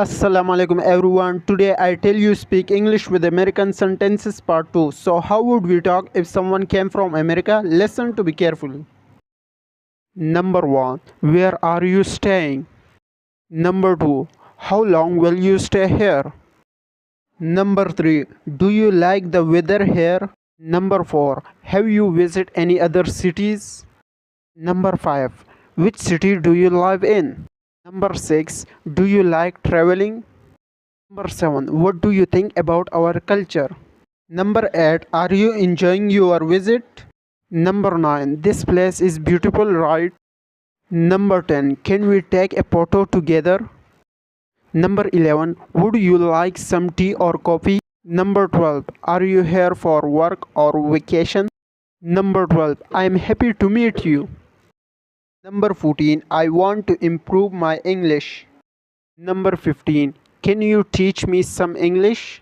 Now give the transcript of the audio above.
Assalamu alaikum everyone. Today I tell you speak English with American sentences part 2. So how would we talk if someone came from America? Listen to be carefully. Number 1. Where are you staying? Number 2. How long will you stay here? Number 3. Do you like the weather here? Number 4. Have you visited any other cities? Number 5. Which city do you live in? Number 6. Do you like traveling? Number 7. What do you think about our culture? Number 8. Are you enjoying your visit? Number 9. This place is beautiful, right? Number 10. Can we take a photo together? Number 11. Would you like some tea or coffee? Number 12. Are you here for work or vacation? Number 12. I am happy to meet you. Number 14. I want to improve my English. Number 15. Can you teach me some English?